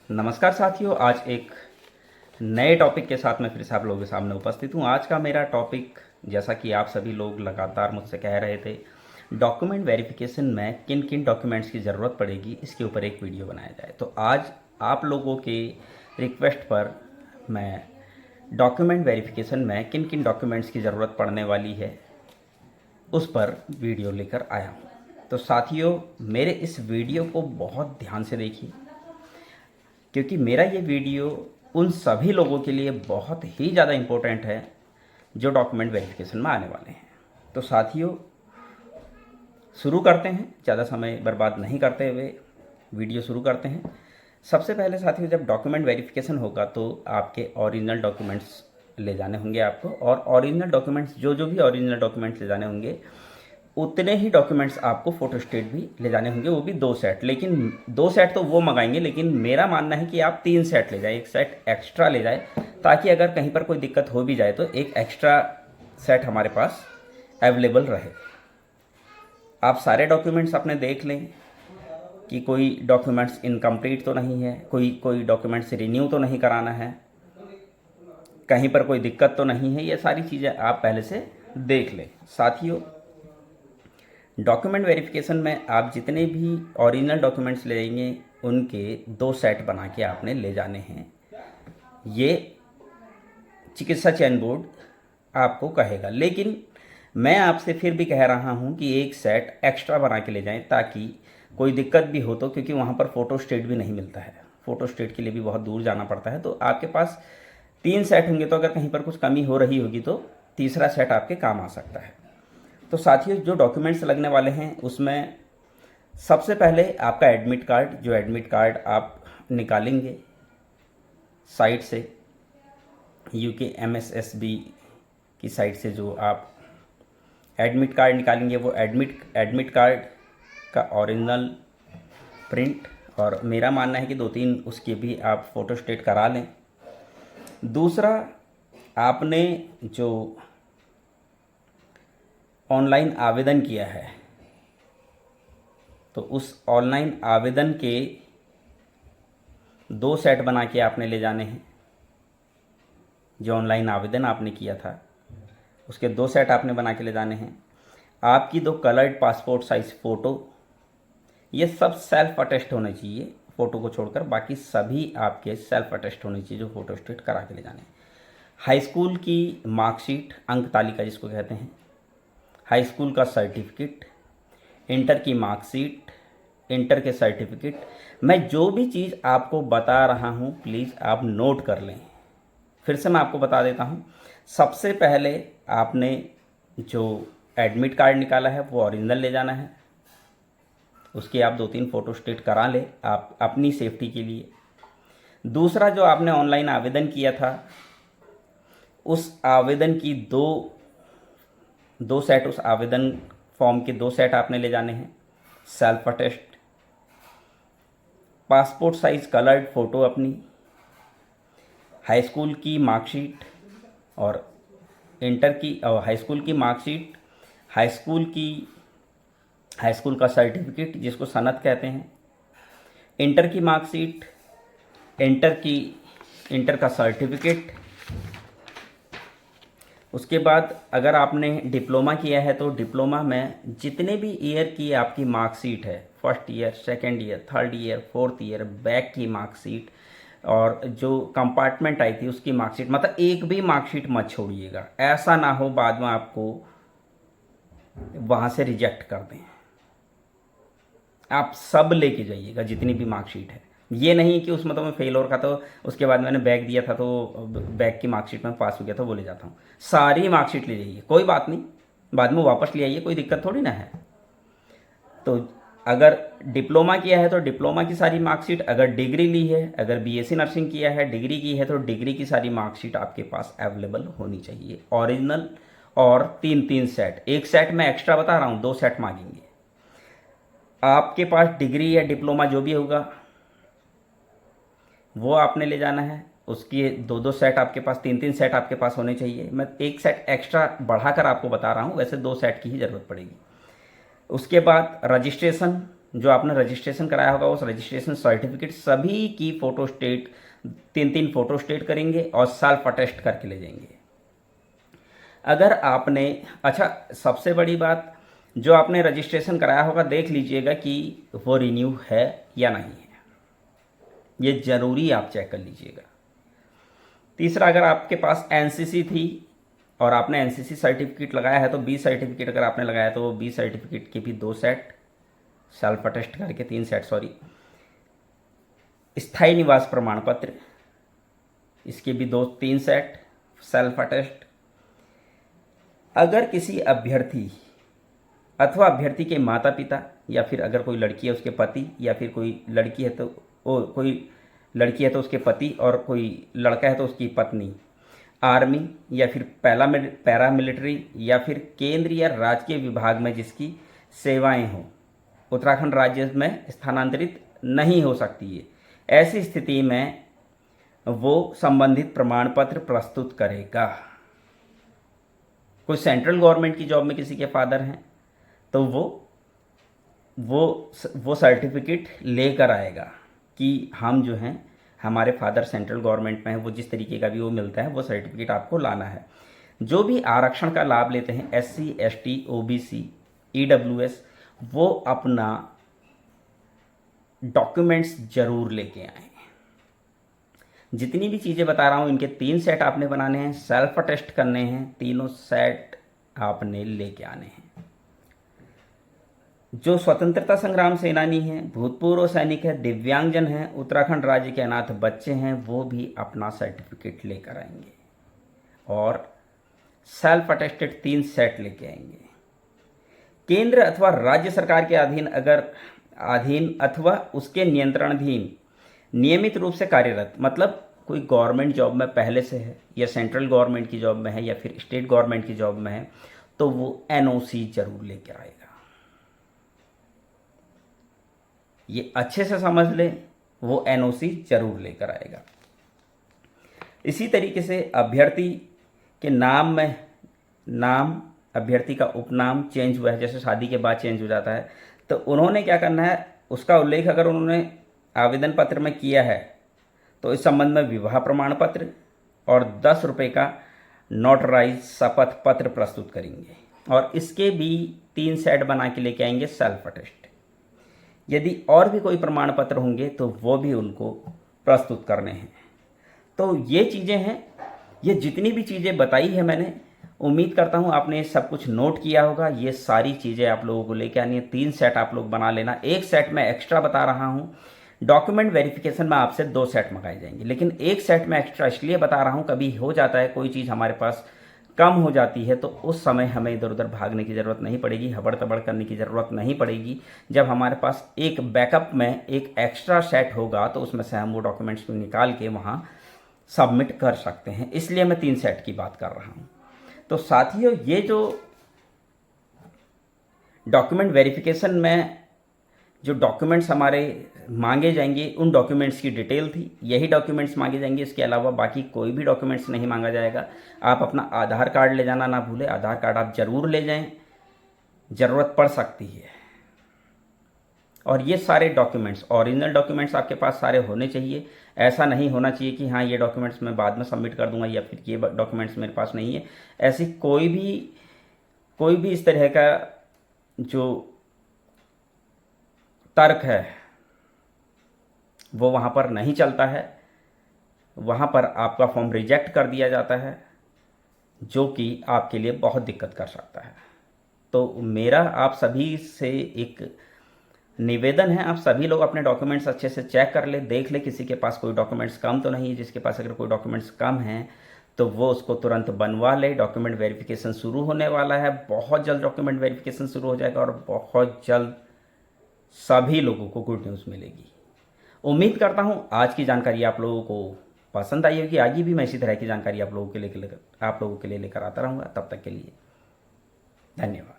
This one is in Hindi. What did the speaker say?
नमस्कार साथियों, आज एक नए टॉपिक के साथ मैं फिर से आप लोगों के सामने उपस्थित हूँ। आज का मेरा टॉपिक, जैसा कि आप सभी लोग लगातार मुझसे कह रहे थे, डॉक्यूमेंट वेरिफिकेशन में किन किन डॉक्यूमेंट्स की ज़रूरत पड़ेगी, इसके ऊपर एक वीडियो बनाया जाए। तो आज आप लोगों के रिक्वेस्ट पर मैं डॉक्यूमेंट वेरिफिकेशन में किन किन डॉक्यूमेंट्स की ज़रूरत पड़ने वाली है, उस पर वीडियो लेकर आया हूँ। तो साथियों, मेरे इस वीडियो को बहुत ध्यान से देखिए, क्योंकि मेरा ये वीडियो उन सभी लोगों के लिए बहुत ही ज़्यादा इम्पोर्टेंट है जो डॉक्यूमेंट वेरिफिकेशन में आने वाले हैं। तो साथियों, शुरू करते हैं, ज़्यादा समय बर्बाद नहीं करते हुए वीडियो शुरू करते हैं। सबसे पहले साथियों, जब डॉक्यूमेंट वेरिफिकेशन होगा तो आपके ओरिजिनल डॉक्यूमेंट्स ले जाने होंगे आपको, और ओरिजिनल डॉक्यूमेंट्स जो भी ओरिजिनल डॉक्यूमेंट्स ले जाने होंगे, उतने ही डॉक्यूमेंट्स आपको फ़ोटोस्टेट भी ले जाने होंगे, वो भी 2 सेट। लेकिन 2 सेट तो वो मंगाएंगे, लेकिन मेरा मानना है कि आप 3 सेट ले जाए, 1 सेट एक्स्ट्रा ले जाए, ताकि अगर कहीं पर कोई दिक्कत हो भी जाए तो एक एक्स्ट्रा सेट हमारे पास अवेलेबल रहे। आप सारे डॉक्यूमेंट्स अपने देख लें कि कोई डॉक्यूमेंट्स इनकम्प्लीट तो नहीं है, कोई डॉक्यूमेंट्स रिन्यू तो नहीं कराना है, कहीं पर कोई दिक्कत तो नहीं है। ये सारी चीज़ें आप पहले से देख लें। साथियों, डॉक्यूमेंट वेरिफिकेशन में आप जितने भी ओरिजिनल डॉक्यूमेंट्स ले जाएंगे, उनके 2 सेट बना के आपने ले जाने हैं। ये चिकित्सा चयन बोर्ड आपको कहेगा, लेकिन मैं आपसे फिर भी कह रहा हूं कि 1 सेट एक्स्ट्रा बना के ले जाएं, ताकि कोई दिक्कत भी हो तो, क्योंकि वहां पर फ़ोटो स्टेट भी नहीं मिलता है, फ़ोटो स्टेट के लिए भी बहुत दूर जाना पड़ता है। तो आपके पास 3 सेट होंगे, तो अगर कहीं पर कुछ कमी हो रही होगी तो तीसरा सेट आपके काम आ सकता है। तो साथियों, जो डॉक्यूमेंट्स लगने वाले हैं उसमें सबसे पहले आपका एडमिट कार्ड, जो एडमिट कार्ड आप निकालेंगे साइट से, UKMSSB की साइट से जो आप एडमिट कार्ड निकालेंगे, वो एडमिट कार्ड का ओरिजिनल प्रिंट, और मेरा मानना है कि 2-3 उसके भी आप फ़ोटोस्टेट करा लें। दूसरा, आपने जो ऑनलाइन आवेदन किया है, तो उस ऑनलाइन आवेदन के 2 सेट बना के आपने ले जाने हैं। जो ऑनलाइन आवेदन आपने किया था उसके 2 सेट आपने बना के ले जाने हैं। आपकी 2 कलर्ड पासपोर्ट साइज़ फ़ोटो, ये सब सेल्फ अटेस्ट होने चाहिए, फ़ोटो को छोड़कर बाकी सभी आपके सेल्फ अटेस्ट होने चाहिए, जो फ़ोटो स्टेट करा के ले जाने हैं। हाई स्कूल की मार्कशीट, अंक तालिका जिसको कहते हैं, हाई स्कूल का सर्टिफिकेट, इंटर की मार्कशीट, इंटर के सर्टिफिकेट। मैं जो भी चीज़ आपको बता रहा हूँ प्लीज़ आप नोट कर लें। फिर से मैं आपको बता देता हूँ। सबसे पहले आपने जो एडमिट कार्ड निकाला है वो ओरिजिनल ले जाना है, उसके आप 2-3 फ़ोटो स्टेट करा लें आप अपनी सेफ्टी के लिए। दूसरा, जो आपने ऑनलाइन आवेदन किया था, उस आवेदन की दो सेट, उस आवेदन फॉर्म के 2 सेट आपने ले जाने हैं, self attest, passport size coloured photo अपनी, हाई स्कूल की मार्कशीट और इंटर की, और हाई स्कूल की मार्कशीट, हाई स्कूल का सर्टिफिकेट जिसको सनद कहते हैं, इंटर की मार्कशीट, इंटर का सर्टिफिकेट। उसके बाद अगर आपने डिप्लोमा किया है तो डिप्लोमा में जितने भी ईयर की आपकी मार्कशीट है, first year, second year, third year, fourth year, back की मार्कशीट और जो कंपार्टमेंट आई थी उसकी मार्कशीट, मतलब एक भी मार्कशीट मत छोड़िएगा। ऐसा ना हो बाद में आपको वहाँ से रिजेक्ट कर दें। आप सब लेके जाइएगा जितनी भी मार्कशीट है। ये नहीं कि उसमें तो मैं फेल हो रखा तो उसके बाद मैंने बैक दिया था तो बैक की मार्कशीट में पास हो गया था वो ले जाता हूँ। सारी मार्कशीट ले जाइए, कोई बात नहीं, बाद में वापस ले आइए, कोई दिक्कत थोड़ी ना है। तो अगर डिप्लोमा किया है तो डिप्लोमा की सारी मार्कशीट, अगर डिग्री ली है, अगर BSc नर्सिंग किया है, डिग्री की है, तो डिग्री की सारी मार्कशीट आपके पास अवेलेबल होनी चाहिए, ओरिजिनल। और 3-3 सेट, 1 सेट मैं एक्स्ट्रा बता रहा हूँ, 2 सेट मांगेंगे। आपके पास डिग्री या डिप्लोमा जो भी होगा वो आपने ले जाना है, उसके 2-2 सेट आपके पास, 3-3 सेट आपके पास होने चाहिए। मैं 1 सेट एक्स्ट्रा बढ़ाकर आपको बता रहा हूँ, वैसे 2 सेट की ही ज़रूरत पड़ेगी। उसके बाद रजिस्ट्रेशन, जो आपने रजिस्ट्रेशन कराया होगा उस रजिस्ट्रेशन सर्टिफिकेट सभी की फ़ोटो स्टेट 3-3 फ़ोटो स्टेट करेंगे और सेल्फ अटेस्ट करके ले जाएंगे। अगर आपने सबसे बड़ी बात, जो आपने रजिस्ट्रेशन कराया होगा देख लीजिएगा कि वो रिन्यू है या नहीं है, ये ज़रूरी आप चेक कर लीजिएगा। तीसरा, अगर आपके पास एनसीसी थी और आपने एनसीसी सर्टिफिकेट लगाया है तो बी सर्टिफिकेट अगर आपने लगाया तो बी सर्टिफिकेट के भी 2 सेट सेल्फ अटेस्ट करके 3 सेट स्थायी निवास प्रमाण पत्र, इसके भी 2-3 सेट सेल्फ अटेस्ट। अगर किसी अभ्यर्थी अथवा अभ्यर्थी के माता पिता या फिर अगर कोई लड़की है उसके पति या फिर कोई लड़की है तो उसके पति और कोई लड़का है तो उसकी पत्नी आर्मी या फिर पैरामिलिट्री या फिर केंद्रीय या राजकीय विभाग में जिसकी सेवाएं हों, उत्तराखंड राज्य में स्थानांतरित नहीं हो सकती है, ऐसी स्थिति में वो संबंधित प्रमाण पत्र प्रस्तुत करेगा। कोई सेंट्रल गवर्नमेंट की जॉब में किसी के फादर हैं तो वो सर्टिफिकेट लेकर आएगा कि हम जो हैं हमारे फादर सेंट्रल गवर्नमेंट में है, वो जिस तरीके का भी वो मिलता है वो सर्टिफिकेट आपको लाना है। जो भी आरक्षण का लाभ लेते हैं SC ST OBC EWS, वो अपना डॉक्यूमेंट्स जरूर लेके आए। जितनी भी चीज़ें बता रहा हूँ इनके 3 सेट आपने बनाने हैं, सेल्फ अटेस्ट करने हैं, तीनों सेट आपने लेके आने हैं। जो स्वतंत्रता संग्राम सेनानी हैं, भूतपूर्व सैनिक है, दिव्यांगजन हैं, उत्तराखंड राज्य के अनाथ बच्चे हैं, वो भी अपना सर्टिफिकेट लेकर आएंगे और सेल्फ अटेस्टेड 3 सेट लेके आएंगे। केंद्र अथवा राज्य सरकार के अधीन अथवा उसके नियंत्रणाधीन नियमित रूप से कार्यरत, मतलब कोई गवर्नमेंट जॉब में पहले से है या सेंट्रल गवर्नमेंट की जॉब में है या फिर स्टेट गवर्नमेंट की जॉब में है तो वो NOC जरूर लेकर आएगा। ये अच्छे से समझ ले, वो NOC जरूर लेकर आएगा। इसी तरीके से अभ्यर्थी के नाम में अभ्यर्थी का उपनाम चेंज हुआ है, जैसे शादी के बाद चेंज हो जाता है, तो उन्होंने क्या करना है, उसका उल्लेख अगर उन्होंने आवेदन पत्र में किया है तो इस संबंध में विवाह प्रमाण पत्र और 10 रुपये का नोटराइज शपथ पत्र प्रस्तुत करेंगे और इसके भी 3 सेट बना के लेके आएंगे सेल्फ अटेस्ट। यदि और भी कोई प्रमाण पत्र होंगे तो वो भी उनको प्रस्तुत करने हैं। तो ये चीज़ें हैं, ये जितनी भी चीज़ें बताई है मैंने, उम्मीद करता हूँ आपने सब कुछ नोट किया होगा। ये सारी चीज़ें आप लोगों को लेके आनी है। 3 सेट आप लोग बना लेना। 1 सेट मैं एक्स्ट्रा बता रहा हूँ, डॉक्यूमेंट वेरिफिकेशन में आपसे 2 सेट मंगाए जाएंगे, लेकिन 1 सेट में एक्स्ट्रा इसलिए बता रहा हूँ, कभी हो जाता है कोई चीज़ हमारे पास कम हो जाती है तो उस समय हमें इधर उधर भागने की ज़रूरत नहीं पड़ेगी, हबड़ तबड़ करने की ज़रूरत नहीं पड़ेगी। जब हमारे पास एक बैकअप में एक एक्स्ट्रा सेट होगा तो उसमें से हम वो डॉक्यूमेंट्स निकाल के वहाँ सबमिट कर सकते हैं, इसलिए मैं 3 सेट की बात कर रहा हूँ। तो साथियों, ये जो डॉक्यूमेंट वेरिफिकेशन में जो डॉक्यूमेंट्स हमारे मांगे जाएंगे उन डॉक्यूमेंट्स की डिटेल थी, यही डॉक्यूमेंट्स मांगे जाएंगे, इसके अलावा बाकी कोई भी डॉक्यूमेंट्स नहीं मांगा जाएगा। आप अपना आधार कार्ड ले जाना ना भूलें, आधार कार्ड आप ज़रूर ले जाएं, ज़रूरत पड़ सकती है। और ये सारे डॉक्यूमेंट्स, ओरिजिनल डॉक्यूमेंट्स आपके पास सारे होने चाहिए। ऐसा नहीं होना चाहिए कि हाँ ये डॉक्यूमेंट्स मैं बाद में सबमिट कर दूंगा या फिर ये डॉक्यूमेंट्स मेरे पास नहीं है। ऐसी कोई भी इस तरह का जो तर्क है वो वहाँ पर नहीं चलता है। वहाँ पर आपका फॉर्म रिजेक्ट कर दिया जाता है, जो कि आपके लिए बहुत दिक्कत कर सकता है। तो मेरा आप सभी से एक निवेदन है, आप सभी लोग अपने डॉक्यूमेंट्स अच्छे से चेक कर ले, देख ले किसी के पास कोई डॉक्यूमेंट्स कम तो नहीं है। जिसके पास अगर कोई डॉक्यूमेंट्स कम हैं तो वो उसको तुरंत बनवा ले। डॉक्यूमेंट वेरिफिकेशन शुरू होने वाला है, बहुत जल्द डॉक्यूमेंट वेरिफिकेशन शुरू हो जाएगा और बहुत जल्द सभी लोगों को गुड न्यूज़ मिलेगी। उम्मीद करता हूँ आज की जानकारी आप लोगों को पसंद आई होगी। आगे भी मैं इसी तरह की जानकारी आप लोगों के लिए लेकर आता रहूँगा। तब तक के लिए धन्यवाद।